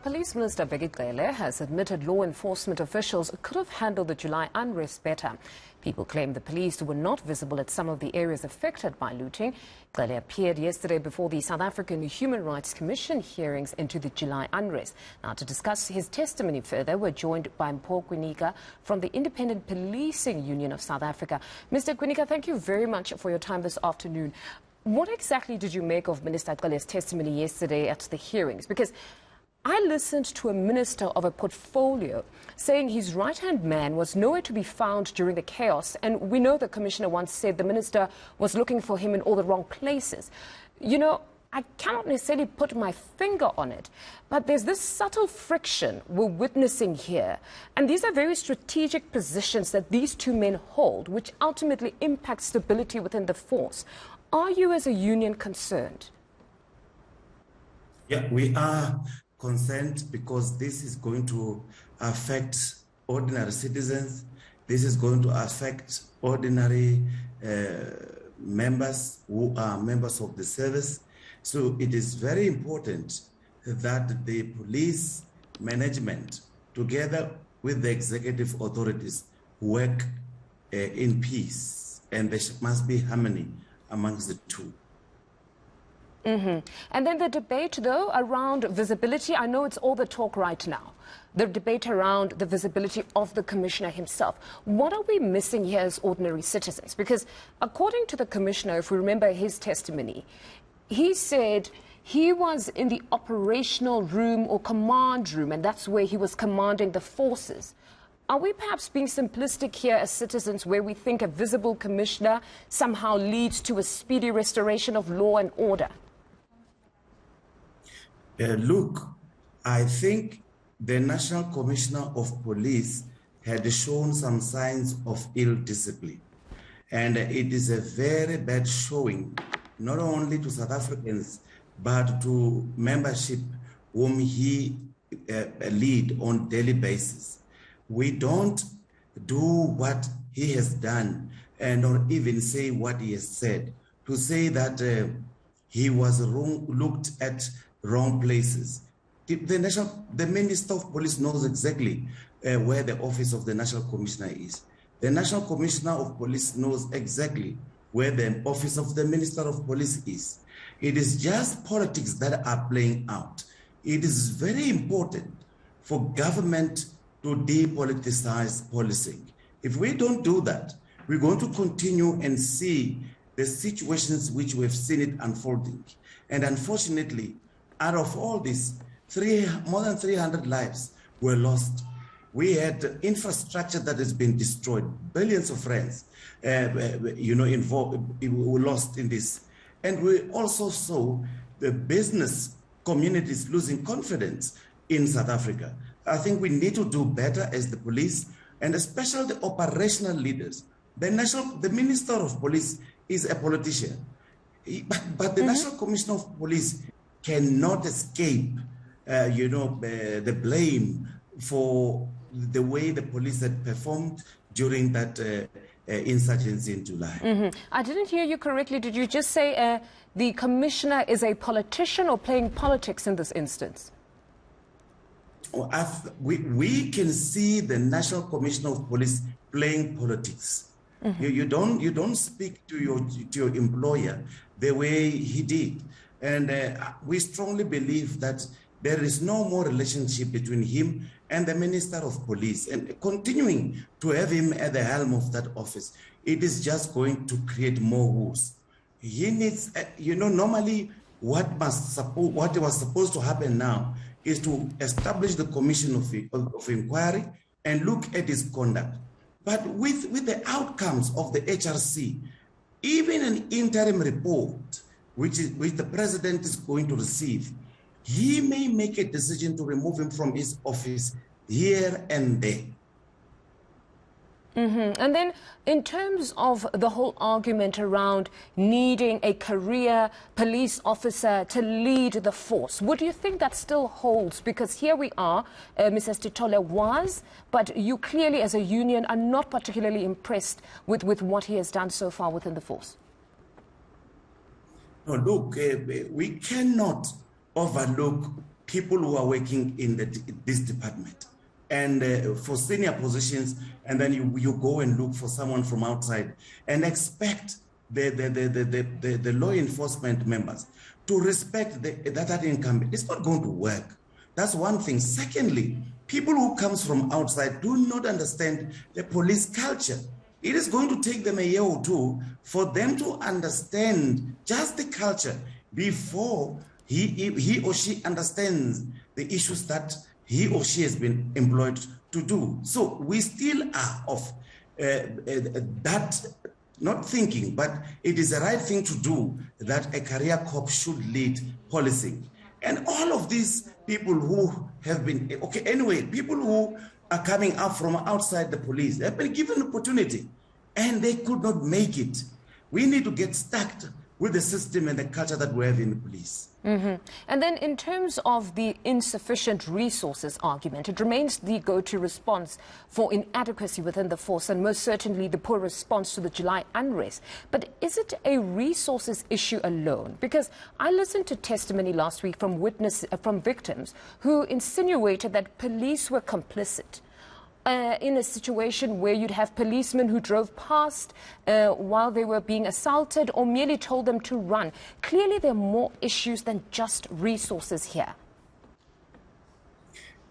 Police Minister Bheki Cele has admitted law enforcement officials could have handled the July unrest better. People claim the police were not visible at some of the areas affected by looting. Cele appeared yesterday before the South African Human Rights Commission hearings into the July unrest. Now, to discuss his testimony further, we're joined by Mpho Kwinika from the Independent Policing Union of South Africa. Mr. Kwinika, thank you very much for your time this afternoon. What exactly did you make of Minister Cele's testimony yesterday at the hearings? Because I listened to a minister of a portfolio saying his right-hand man was nowhere to be found during the chaos, and we know the commissioner once said the minister was looking for him in all the wrong places. You know, I cannot necessarily put my finger on it, but there's this subtle friction we're witnessing here, and these are very strategic positions that these two men hold, which ultimately impact stability within the force. Are you as a union concerned? Yeah, we are concerned because this is going to affect ordinary citizens. This is going to affect ordinary members who are members of the service. So it is very important that the police management, together with the executive authorities, work in peace, and there must be harmony amongst the two. And then the debate, though, around visibility. I know it's all the talk right now. The debate around the visibility of the commissioner himself. What are we missing here as ordinary citizens? Because according to the commissioner, if we remember his testimony, he said he was in the operational room or command room, and that's where he was commanding the forces. Are we perhaps being simplistic here as citizens, where we think a visible commissioner somehow leads to a speedy restoration of law and order? Look, I think the National Commissioner of Police had shown some signs of ill discipline. And it is a very bad showing, not only to South Africans, but to membership whom he lead on daily basis. We don't do what he has done, and or even say what he has said. To say that he was looked at wrong places. The Minister of Police knows exactly where the office of the National Commissioner is. The National Commissioner of Police knows exactly where the office of the Minister of Police is. It is just politics that are playing out. It is very important for government to depoliticize policing. If we don't do that, we're going to continue and see the situations which we've seen it unfolding. And unfortunately, out of all this, more than 300 lives were lost. We had infrastructure that has been destroyed, billions of rands, involved, were lost in this. And we also saw the business communities losing confidence in South Africa. I think we need to do better as the police, and especially the operational leaders. The Minister of Police is a politician, but the National Commissioner of Police cannot escape, the blame for the way the police had performed during that insurgency in July. I didn't hear you correctly. Did you just say the commissioner is a politician or playing politics in this instance? We can see the National Commissioner of Police playing politics. You don't speak to your employer the way he did. And we strongly believe that there is no more relationship between him and the Minister of Police. And continuing to have him at the helm of that office, it is just going to create more woes. He needs, normally what was supposed to happen now is to establish the commission of inquiry and look at his conduct. But with the outcomes of the HRC, even an interim report, which the president is going to receive, he may make a decision to remove him from his office here and there. And then in terms of the whole argument around needing a career police officer to lead the force, would you think that still holds? Because here we are, Mrs. Titole was, but you clearly as a union are not particularly impressed with what he has done so far within the force. No, look, we cannot overlook people who are working in this department and for senior positions, and then you go and look for someone from outside and expect the law enforcement members to respect that incumbent. It's not going to work. That's one thing. Secondly, people who comes from outside do not understand the police culture. It is going to take them a year or two for them to understand just the culture before he or she understands the issues that he or she has been employed to do. So we still are of that, not thinking, but it is the right thing to do, that a career corps should lead policing. And all of these people who have been, people who are coming up from outside the police, they have been given an opportunity and they could not make it. We need to get stuck with the system and the culture that we have in the police. And then in terms of the insufficient resources argument, it remains the go-to response for inadequacy within the force and most certainly the poor response to the July unrest. But is it a resources issue alone? Because I listened to testimony last week from victims who insinuated that police were complicit. In a situation where you'd have policemen who drove past while they were being assaulted or merely told them to run. Clearly, there are more issues than just resources here.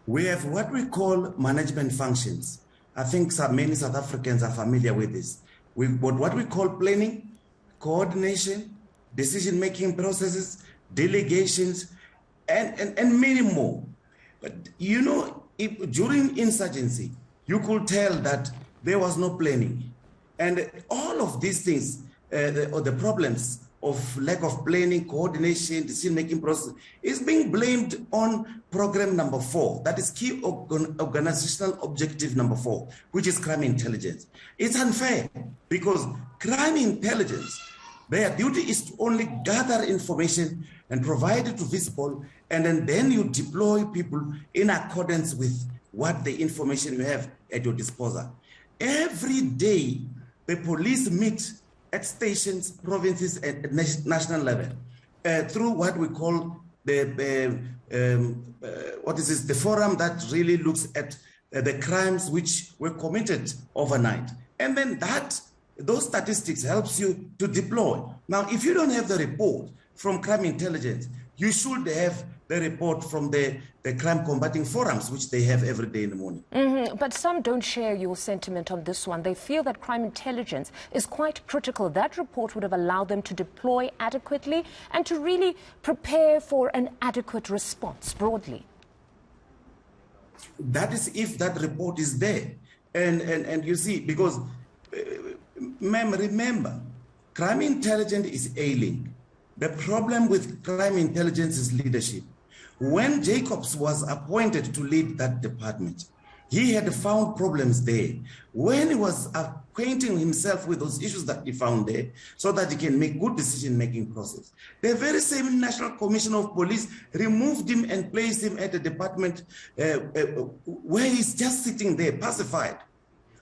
We have what we call management functions. I think many South Africans are familiar with this. We've got what we call planning, coordination, decision-making processes, delegations, and many more. But, you know, during insurgency, you could tell that there was no planning. And all of these things, the problems of lack of planning, coordination, decision-making process, is being blamed on program number 4. That is key organizational objective number 4, which is crime intelligence. It's unfair because crime intelligence, their duty is to only gather information and provide it to visible, and then you deploy people in accordance with what the information you have at your disposal. Every day, the police meet at stations, provinces, and national level through what we call the forum that really looks at the crimes which were committed overnight. And then those statistics helps you to deploy. Now, if you don't have the report from crime intelligence, you should have the report from the crime combating forums, which they have every day in the morning. But some don't share your sentiment on this one. They feel that crime intelligence is quite critical. That report would have allowed them to deploy adequately and to really prepare for an adequate response broadly. That is if that report is there. And you see, because, ma'am, remember, crime intelligence is ailing. The problem with crime intelligence is leadership. When Jacobs was appointed to lead that department, he had found problems there. When he was acquainting himself with those issues that he found there, so that he can make good decision-making process, the very same National Commissioner of Police removed him and placed him at a department where he's just sitting there, pacified.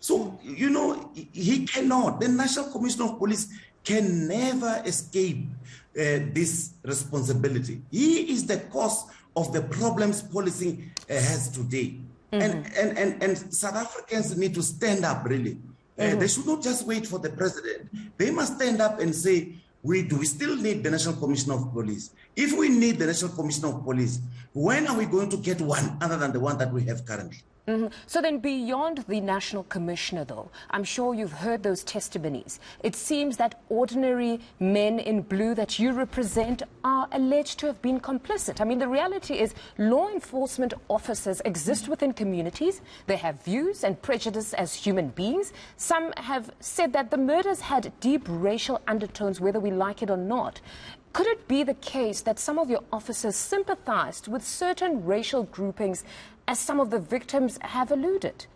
So, you know, he cannot. The National Commissioner of Police can never escape this responsibility. He is the cause of the problems policing has today. And South Africans need to stand up, really. They should not just wait for the president. They must stand up and say, we still need the National Commissioner of Police? If we need the National Commissioner of Police, when are we going to get one other than the one that we have currently? So then beyond the National Commissioner, though, I'm sure you've heard those testimonies. It seems that ordinary men in blue that you represent are alleged to have been complicit. I mean, the reality is law enforcement officers exist within communities. They have views and prejudice as human beings. Some have said that the murders had deep racial undertones, whether we like it or not. Could it be the case that some of your officers sympathized with certain racial groupings, as some of the victims have alluded?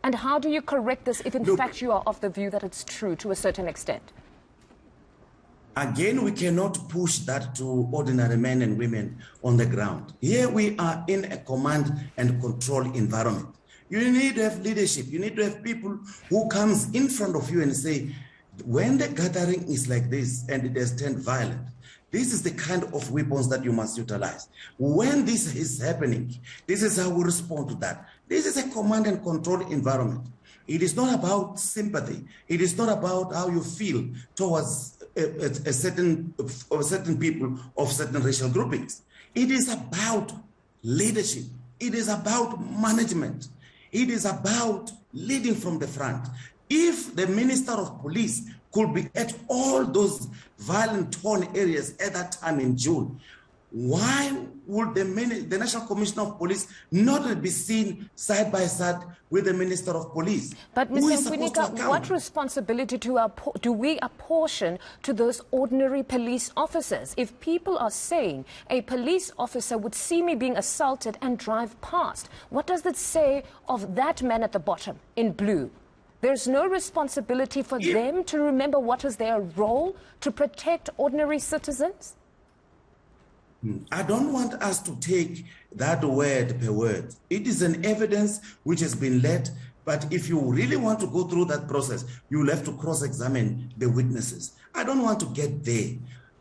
And how do you correct this if in fact you are of the view that it's true to a certain extent? Again, we cannot push that to ordinary men and women on the ground. Here we are in a command and control environment. You need to have leadership. You need to have people who comes in front of you and say, when the gathering is like this and it has turned violent, this is the kind of weapons that you must utilize. When this is happening, this is how we respond to that. This is a command and control environment. It is not about sympathy. It is not about how you feel towards certain people of certain racial groupings. It is about leadership. It is about management. It is about leading from the front. If the Minister of Police could be at all those violent torn areas at that time in June, why would the National Commissioner of Police not be seen side by side with the Minister of Police? But Mr. Kwinika, what responsibility do we apportion to those ordinary police officers? If people are saying a police officer would see me being assaulted and drive past, what does that say of that man at the bottom in blue? There's no responsibility for them to remember what is their role to protect ordinary citizens? I don't want us to take that word per word. It is an evidence which has been led, but if you really want to go through that process, you'll have to cross-examine the witnesses. I don't want to get there.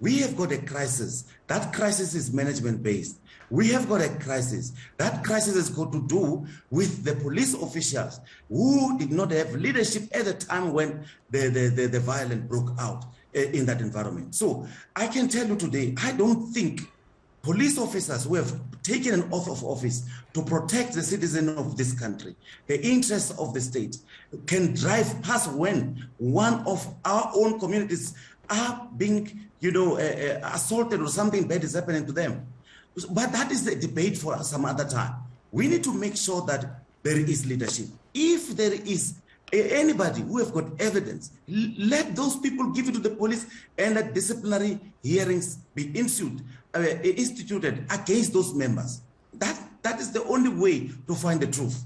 We have got a crisis. That crisis is management-based. We have got a crisis. That crisis has got to do with the police officials who did not have leadership at the time when the violence broke out in that environment. So I can tell you today, I don't think police officers who have taken an oath of office to protect the citizen of this country, the interests of the state, can drive past when one of our own communities are being, assaulted or something bad is happening to them. But that is the debate for some other time. We need to make sure that there is leadership. If there is anybody who have got evidence, let those people give it to the police and let disciplinary hearings be instituted against those members. That is the only way to find the truth.